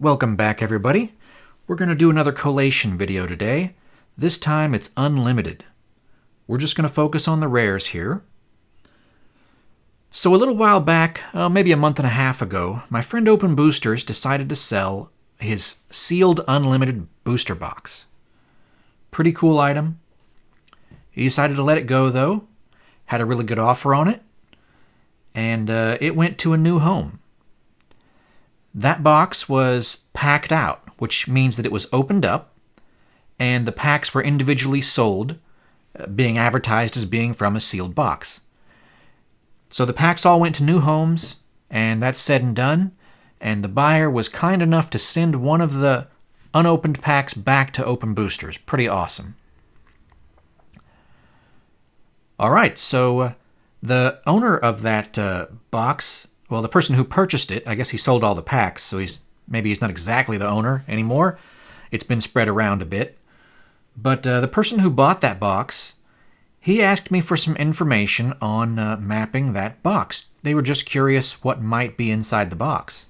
Welcome back, everybody. We're going to do another collation video today. This time it's unlimited. We're just going to focus on the rares here. So a little while back, maybe a month and a half ago, my friend Open Boosters decided to sell his sealed unlimited booster box. Pretty cool item. He decided to let it go, though. Had a really good offer on it. And it went to a new home. That box was packed out, which means that it was opened up, and the packs were individually sold, being advertised as being from a sealed box. So the packs all went to new homes, and that's said and done, and the buyer was kind enough to send one of the unopened packs back to Open Boosters. Pretty awesome. Alright, so the owner of that box... Well, the person who purchased it, I guess he sold all the packs, so maybe he's not exactly the owner anymore. It's been spread around a bit. But the person who bought that box, he asked me for some information on mapping that box. They were just curious what might be inside the box.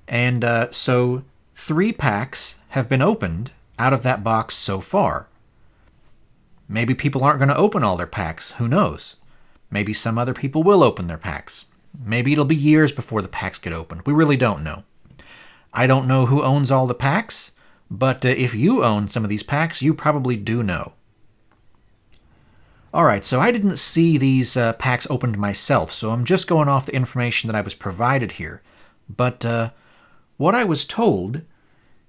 And so 3 packs have been opened out of that box so far. Maybe people aren't going to open all their packs. Who knows? Maybe some other people will open their packs. Maybe it'll be years before the packs get opened. We really don't know. I don't know who owns all the packs, but if you own some of these packs, you probably do know. Alright, so I didn't see these packs opened myself, so I'm just going off the information that I was provided here. But what I was told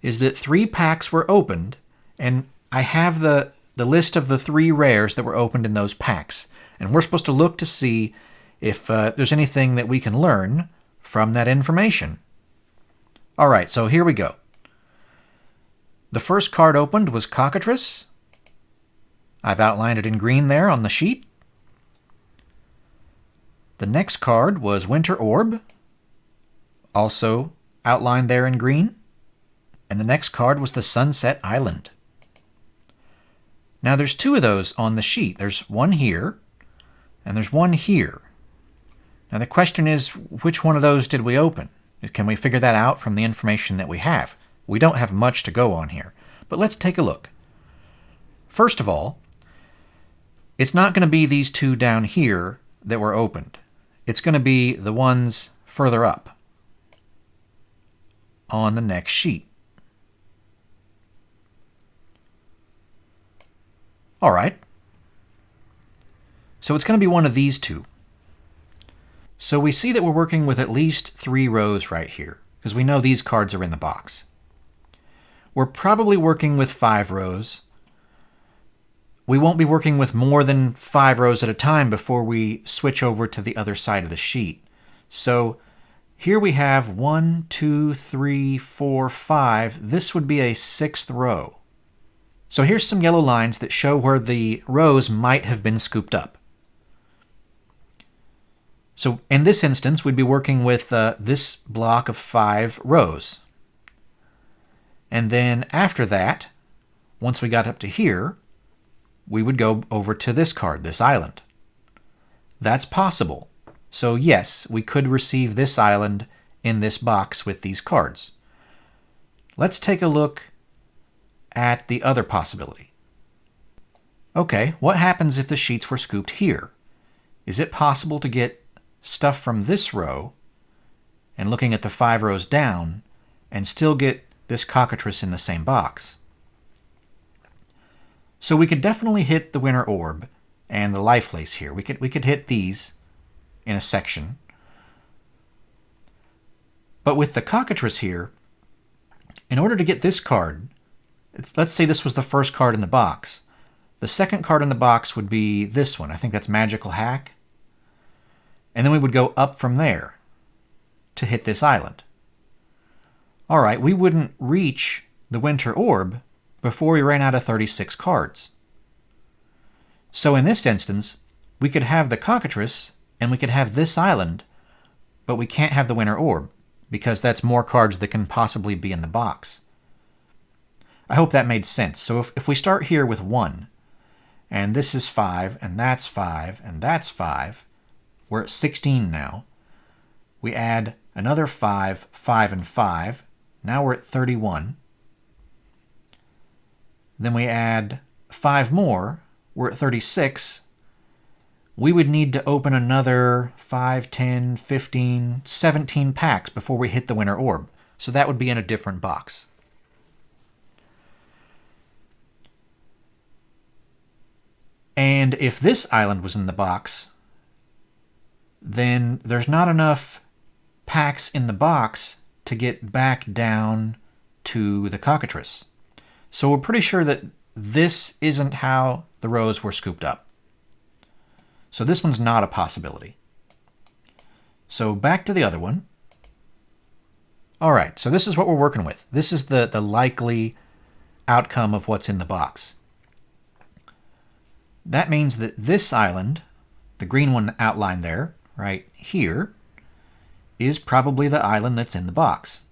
is that 3 packs were opened, and I have the list of the 3 rares that were opened in those packs. And we're supposed to look to see if there's anything that we can learn from that information. All right, so here we go. The first card opened was Cockatrice. I've outlined it in green there on the sheet. The next card was Winter Orb, also outlined there in green. And the next card was the Sunset Island. Now there's 2 of those on the sheet. There's one here, and there's one here. Now the question is, which one of those did we open? Can we figure that out from the information that we have? We don't have much to go on here, but let's take a look. First of all, it's not going to be these 2 down here that were opened. It's going to be the ones further up on the next sheet. All right. So it's going to be one of these 2. So we see that we're working with at least 3 rows right here, because we know these cards are in the box. We're probably working with 5 rows. We won't be working with more than 5 rows at a time before we switch over to the other side of the sheet. So here we have 1, 2, 3, 4, 5. This would be a 6th row. So here's some yellow lines that show where the rows might have been scooped up. So in this instance, we'd be working with this block of 5 rows. And then after that, once we got up to here, we would go over to this card, this island. That's possible. So yes, we could receive this island in this box with these cards. Let's take a look at the other possibility. Okay, what happens if the sheets were scooped here? Is it possible to get stuff from this row and looking at the 5 rows down and still get this Cockatrice in the same box? So we could definitely hit the Winter Orb and the Life Lace here. We could hit these in a section. But with the Cockatrice here, in order to get this card, let's say this was the first card in the box. The second card in the box would be this one. I think that's Magical Hack. And then we would go up from there to hit this island. All right, we wouldn't reach the Winter Orb before we ran out of 36 cards. So in this instance, we could have the Cockatrice and we could have this island, but we can't have the Winter Orb because that's more cards that can possibly be in the box. I hope that made sense. So if we start here with 1, and this is 5, and that's 5, and that's 5, we're at 16 now. We add another 5, 5, and 5. Now we're at 31. Then we add 5 more. We're at 36. We would need to open another 5, 10, 15, 17 packs before we hit the winter orb. So that would be in a different box. And if this island was in the box, then there's not enough packs in the box to get back down to the cockatrice. So we're pretty sure that this isn't how the rows were scooped up. So this one's not a possibility. So back to the other one. All right, so this is what we're working with. This is the likely outcome of what's in the box. That means that this island, the green one outlined there, right here, is probably the island that's in the box.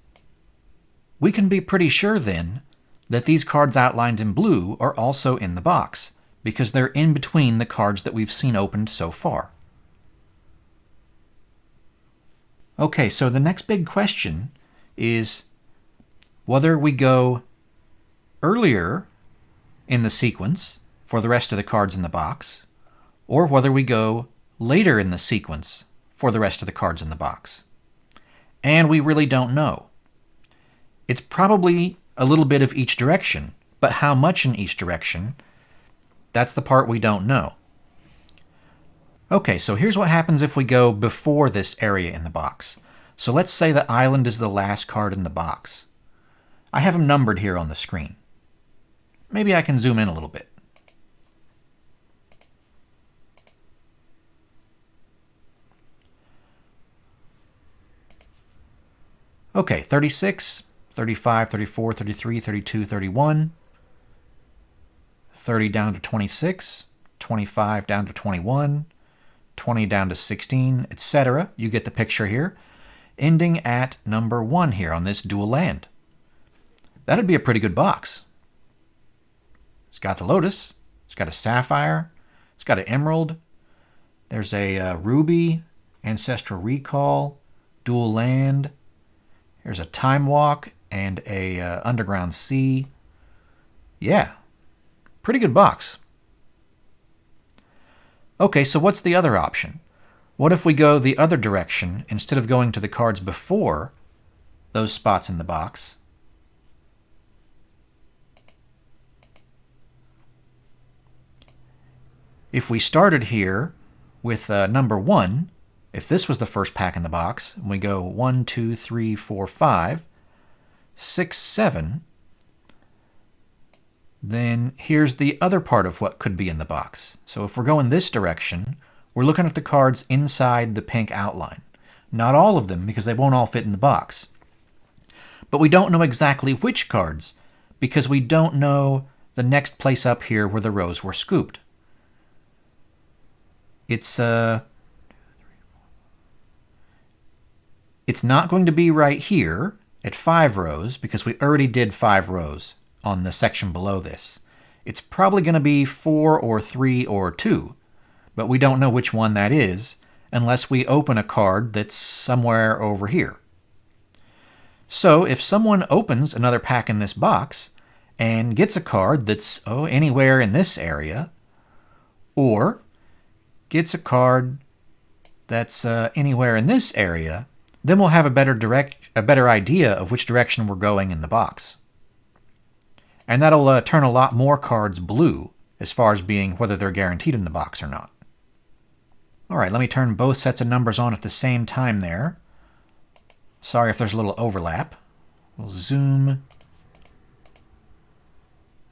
We can be pretty sure then that these cards outlined in blue are also in the box, because they're in between the cards that we've seen opened so far. Okay, so the next big question is whether we go earlier in the sequence for the rest of the cards in the box, or whether we go later in the sequence for the rest of the cards in the box. And we really don't know. It's probably a little bit of each direction, but how much in each direction, that's the part we don't know. Okay, so here's what happens if we go before this area in the box. So let's say the island is the last card in the box. I have them numbered here on the screen. Maybe I can zoom in a little bit. Okay, 36, 35, 34, 33, 32, 31, 30 down to 26, 25 down to 21, 20 down to 16, etc. You get the picture here, ending at number 1 here on this dual land. That'd be a pretty good box. It's got the Lotus, it's got a Sapphire, it's got an Emerald, there's a Ruby, Ancestral Recall, dual land, there's a Time Walk, and a Underground Sea. Yeah, pretty good box. Okay, so what's the other option? What if we go the other direction instead of going to the cards before those spots in the box? If we started here with number 1, if this was the first pack in the box, and we go 1, 2, 3, 4, 5, 6, 7, then here's the other part of what could be in the box. So if we're going this direction, we're looking at the cards inside the pink outline. Not all of them, because they won't all fit in the box. But we don't know exactly which cards, because we don't know the next place up here where the rows were scooped. It's not going to be right here at 5 rows, because we already did 5 rows on the section below this. It's probably going to be 4 or 3 or 2, but we don't know which one that is unless we open a card that's somewhere over here. So if someone opens another pack in this box and gets a card that's anywhere in this area, or gets a card that's anywhere in this area, then we'll have a better idea of which direction we're going in the box. And that'll turn a lot more cards blue as far as being whether they're guaranteed in the box or not. All right, let me turn both sets of numbers on at the same time there. Sorry if there's a little overlap. We'll zoom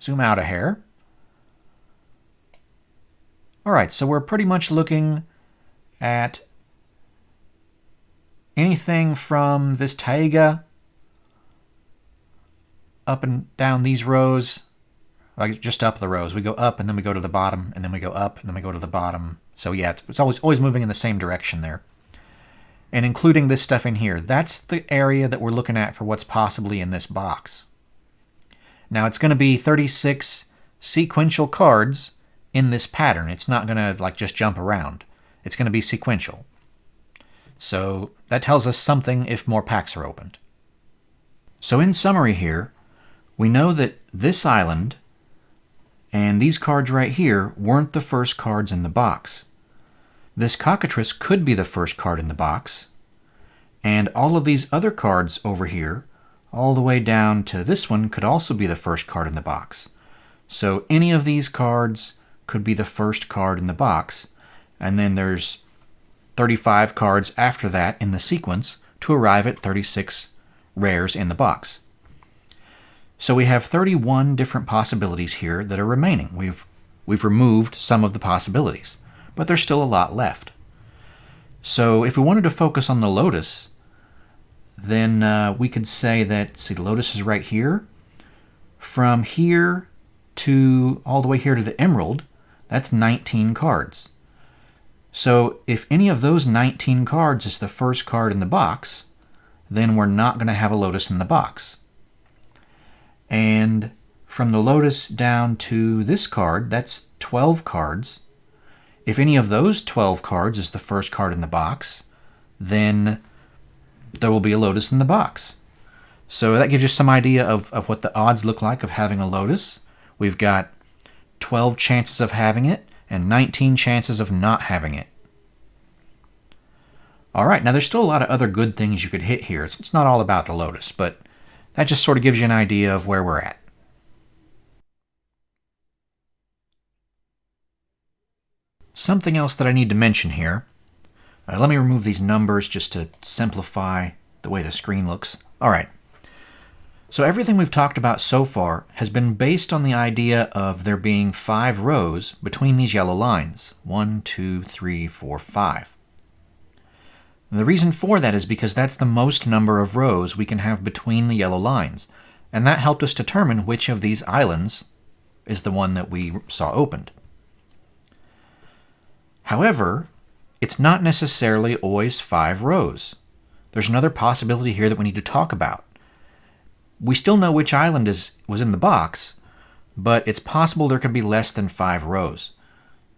out a hair. All right, so we're pretty much looking at anything from this taiga up and down these rows, like just up the rows. We go up and then we go to the bottom, and then we go up and then we go to the bottom. So yeah, it's always moving in the same direction there. And including this stuff in here, that's the area that we're looking at for what's possibly in this box. Now it's going to be 36 sequential cards in this pattern. It's not going to like just jump around. It's going to be sequential. So that tells us something if more packs are opened. So in summary here, we know that this island and these cards right here weren't the first cards in the box. This cockatrice could be the first card in the box, and all of these other cards over here, all the way down to this one, could also be the first card in the box. So any of these cards could be the first card in the box, and then there's 35 cards after that in the sequence to arrive at 36 rares in the box. So we have 31 different possibilities here that are remaining. We've removed some of the possibilities, but there's still a lot left. So if we wanted to focus on the Lotus, then we could say that, see, the Lotus is right here. From here to all the way here to the Emerald, that's 19 cards. So if any of those 19 cards is the first card in the box, then we're not going to have a Lotus in the box. And from the Lotus down to this card, that's 12 cards. If any of those 12 cards is the first card in the box, then there will be a Lotus in the box. So that gives you some idea of what the odds look like of having a Lotus. We've got 12 chances of having it and 19 chances of not having it. All right, now there's still a lot of other good things you could hit here. It's not all about the Lotus, but that just sort of gives you an idea of where we're at. Something else that I need to mention here. Let me remove these numbers just to simplify the way the screen looks. All right. So everything we've talked about so far has been based on the idea of there being 5 rows between these yellow lines. 1, 2, 3, 4, 5. And the reason for that is because that's the most number of rows we can have between the yellow lines. And that helped us determine which of these islands is the one that we saw opened. However, it's not necessarily always 5 rows. There's another possibility here that we need to talk about. We still know which island was in the box, but it's possible there could be less than 5 rows.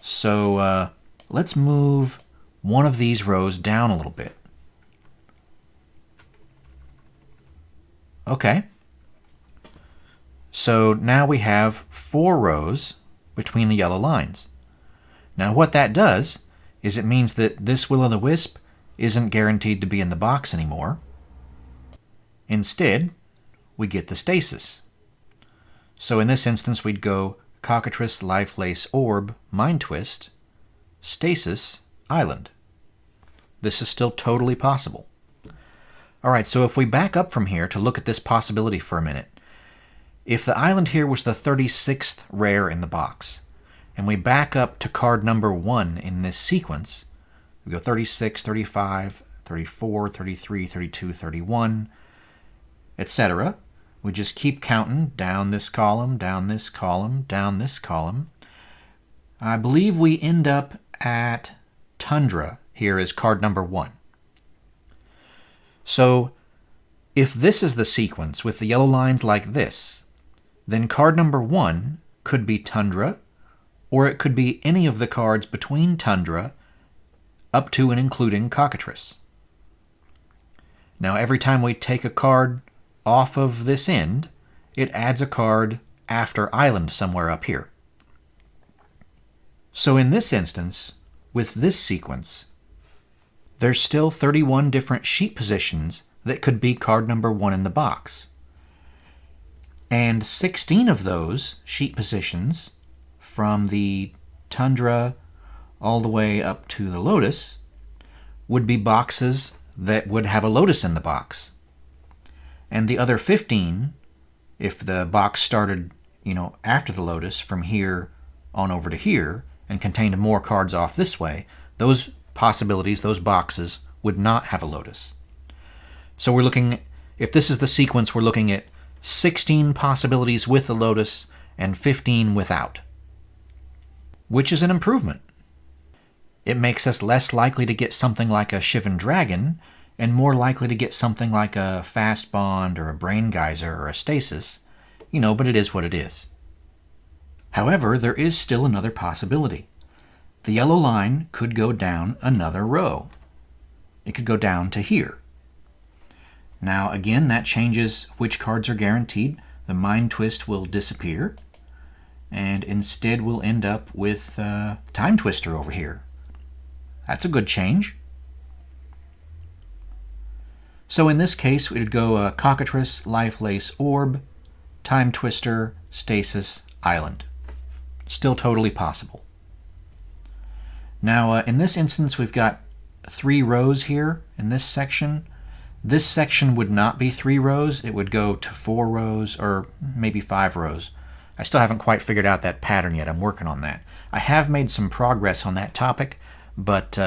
So let's move one of these rows down a little bit. Okay. So now we have 4 rows between the yellow lines. Now what that does is it means that this Will-o'-the-Wisp isn't guaranteed to be in the box anymore. Instead, we get the Stasis. So in this instance, we'd go Cockatrice, Life Lace, Orb, Mind Twist, Stasis, Island. This is still totally possible. All right, so if we back up from here to look at this possibility for a minute, if the island here was the 36th rare in the box, and we back up to card number 1 in this sequence, we go 36, 35, 34, 33, 32, 31, etc. We just keep counting down this column, down this column, down this column. I believe we end up at Tundra here as card number 1. So if this is the sequence with the yellow lines like this, then card number 1 could be Tundra, or it could be any of the cards between Tundra up to and including Cockatrice. Now every time we take a card off of this end, it adds a card after Island somewhere up here. So in this instance, with this sequence, there's still 31 different sheet positions that could be card number 1 in the box. And 16 of those sheet positions, from the Tundra all the way up to the Lotus, would be boxes that would have a Lotus in the box. And the other 15, if the box started, after the Lotus from here on over to here and contained more cards off this way, those possibilities, those boxes, would not have a Lotus. So we're looking, if this is the sequence, we're looking at 16 possibilities with the Lotus and 15 without, which is an improvement. It makes us less likely to get something like a Shivan Dragon and more likely to get something like a Fast Bond or a Brain Geyser or a Stasis, but it is what it is. However, there is still another possibility. The yellow line could go down another row. It could go down to here. Now again, that changes which cards are guaranteed. The Mind Twist will disappear, and instead we'll end up with Time Twister over here. That's a good change. So in this case, we would go Cockatrice, Life Lace Orb, Time Twister, Stasis, Island. Still totally possible. Now in this instance, we've got 3 rows here in this section. This section would not be 3 rows. It would go to 4 rows or maybe 5 rows. I still haven't quite figured out that pattern yet. I'm working on that. I have made some progress on that topic, but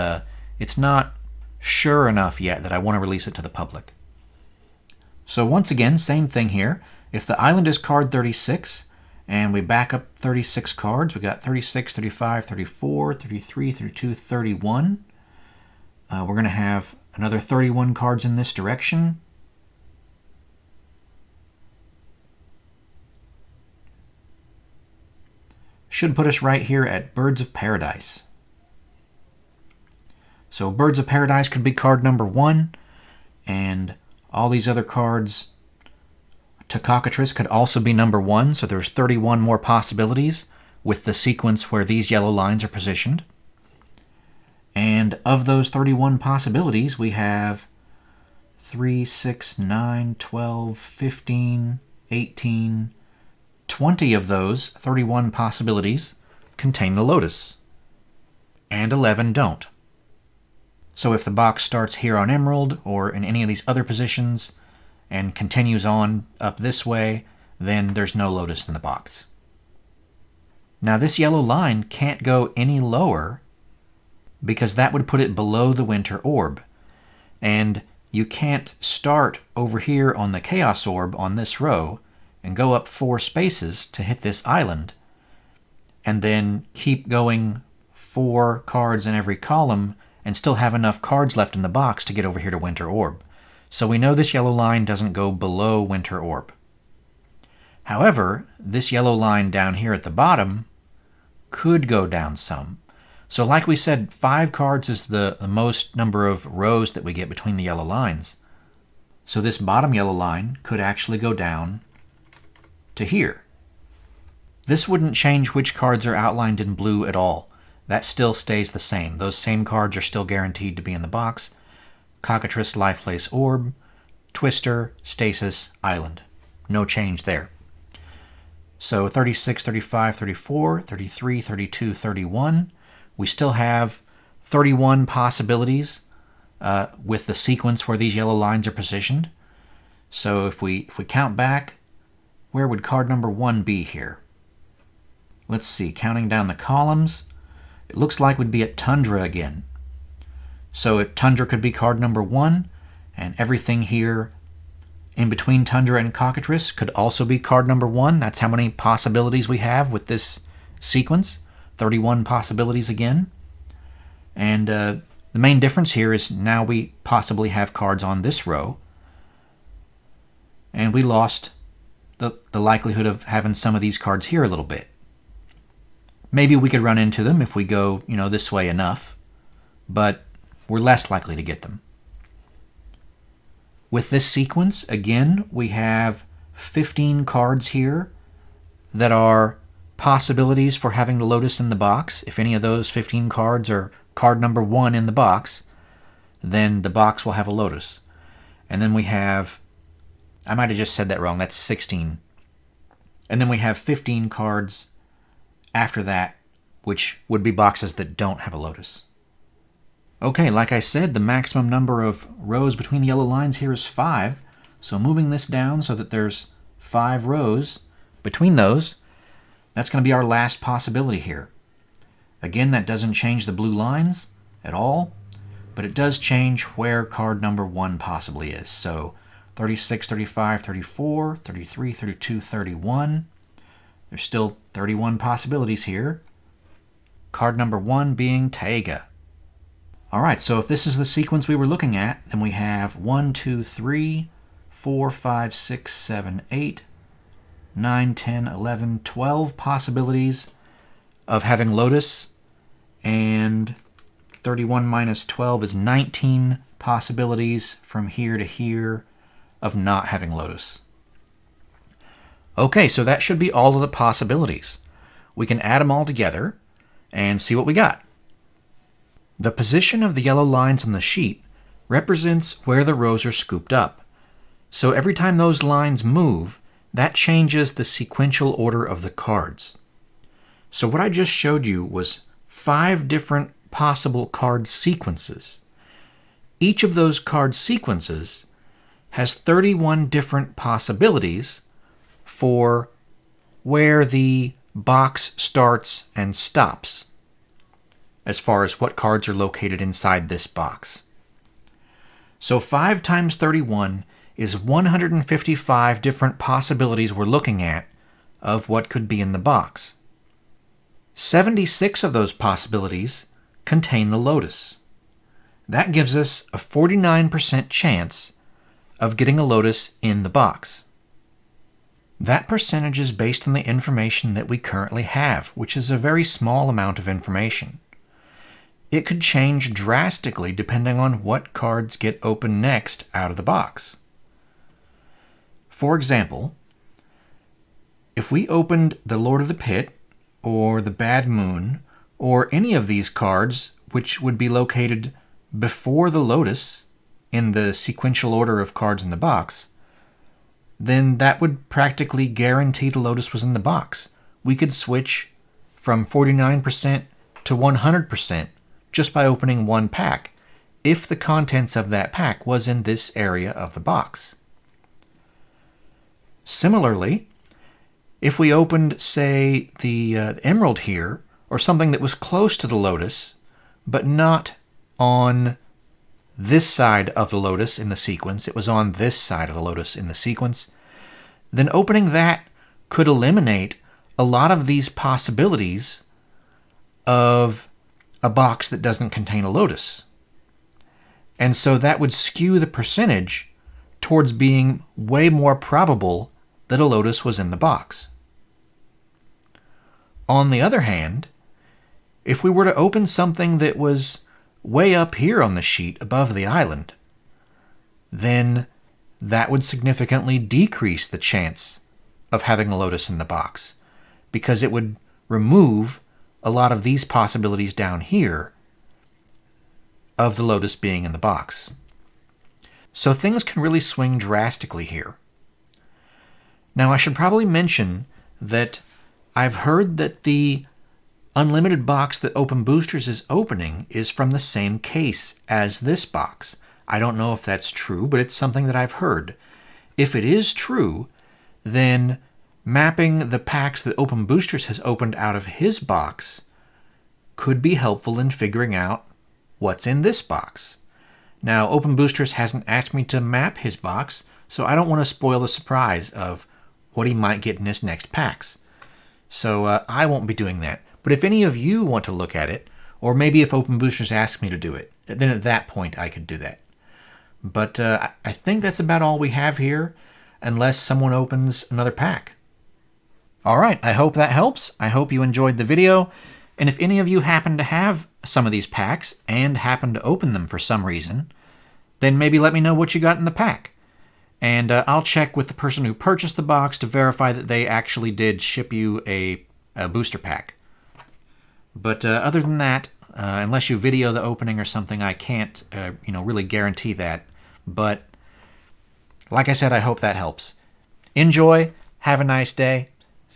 it's not sure enough yet that I want to release it to the public. So once again, same thing here. If the island is card 36, and we back up 36 cards, we got 36, 35, 34, 33, 32, 31. We're going to have another 31 cards in this direction. Should put us right here at Birds of Paradise. So Birds of Paradise could be card number 1, and all these other cards to Cockatrice could also be number 1, so there's 31 more possibilities with the sequence where these yellow lines are positioned. And of those 31 possibilities, we have 3, 6, 9, 12, 15, 18, 20 of those 31 possibilities contain the Lotus, and 11 don't. So if the box starts here on Emerald or in any of these other positions and continues on up this way, then there's no Lotus in the box. Now this yellow line can't go any lower because that would put it below the Winter Orb. And you can't start over here on the Chaos Orb on this row and go up 4 spaces to hit this island, and then keep going 4 cards in every column and still have enough cards left in the box to get over here to Winter Orb. So we know this yellow line doesn't go below Winter Orb. However, this yellow line down here at the bottom could go down some. So like we said, 5 cards is the most number of rows that we get between the yellow lines. So this bottom yellow line could actually go down to here. This wouldn't change which cards are outlined in blue at all. That still stays the same. Those same cards are still guaranteed to be in the box. Cockatrice, Life Lace Orb, Twister, Stasis, Island. No change there. So 36, 35, 34, 33, 32, 31. We still have 31 possibilities with the sequence where these yellow lines are positioned. So if we count back, where would card number 1 be here? Let's see, counting down the columns, it looks like we'd be at Tundra again. So Tundra could be card number 1, and everything here in between Tundra and Cockatrice could also be card number 1. That's how many possibilities we have with this sequence. 31 possibilities again. And the main difference here is now we possibly have cards on this row, and we lost the likelihood of having some of these cards here a little bit. Maybe we could run into them if we go, this way enough, but we're less likely to get them. With this sequence, again, we have 15 cards here that are possibilities for having the Lotus in the box. If any of those 15 cards are card number 1 in the box, then the box will have a Lotus. And then we have, I might have just said that wrong, that's 16. And then we have 15 cards after that, which would be boxes that don't have a Lotus. Okay, like I said, the maximum number of rows between the yellow lines here is 5. So moving this down so that there's 5 rows between those, that's going to be our last possibility here. Again, that doesn't change the blue lines at all, but it does change where card number 1 possibly is. So 36, 35, 34, 33, 32, 31. There's still 31 possibilities here. Card number 1 being Taiga. All right, so if this is the sequence we were looking at, then we have 1, 2, 3, 4, 5, 6, 7, 8, 9, 10, 11, 12 possibilities of having Lotus, and 31 minus 12 is 19 possibilities from here to here of not having Lotus. Okay, so that should be all of the possibilities. We can add them all together and see what we got. The position of the yellow lines on the sheet represents where the rows are scooped up. So every time those lines move, that changes the sequential order of the cards. So what I just showed you was 5 different possible card sequences. Each of those card sequences has 31 different possibilities for where the box starts and stops, as far as what cards are located inside this box. So 5 times 31 is 155 different possibilities we're looking at of what could be in the box. 76 of those possibilities contain the Lotus. That gives us a 49% chance of getting a Lotus in the box. That percentage is based on the information that we currently have, which is a very small amount of information. It could change drastically depending on what cards get opened next out of the box. For example, if we opened the Lord of the Pit, or the Bad Moon, or any of these cards which would be located before the Lotus in the sequential order of cards in the box, then that would practically guarantee the Lotus was in the box. We could switch from 49% to 100% just by opening one pack, if the contents of that pack was in this area of the box. Similarly, if we opened, say, the Emerald here, or something that was close to the Lotus, but not on this side of the Lotus in the sequence, it was on this side of the Lotus in the sequence, then opening that could eliminate a lot of these possibilities of a box that doesn't contain a Lotus. And so that would skew the percentage towards being way more probable that a Lotus was in the box. On the other hand, if we were to open something that was way up here on the sheet above the island, then that would significantly decrease the chance of having a Lotus in the box, because it would remove a lot of these possibilities down here of the Lotus being in the box. So things can really swing drastically here. Now, I should probably mention that I've heard that the unlimited box that Open Boosters is opening is from the same case as this box. I don't know if that's true, but it's something that I've heard. If it is true, then mapping the packs that Open Boosters has opened out of his box could be helpful in figuring out what's in this box. Now, Open Boosters hasn't asked me to map his box, so I don't want to spoil the surprise of what he might get in his next packs. So I won't be doing that. But if any of you want to look at it, or maybe if Open Boosters ask me to do it, then at that point I could do that. But I think that's about all we have here, unless someone opens another pack. All right, I hope that helps. I hope you enjoyed the video. And if any of you happen to have some of these packs and happen to open them for some reason, then maybe let me know what you got in the pack. And I'll check with the person who purchased the box to verify that they actually did ship you a booster pack. But other than that, unless you video the opening or something, I can't really guarantee that. But like I said, I hope that helps. Enjoy. Have a nice day.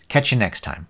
Catch you next time.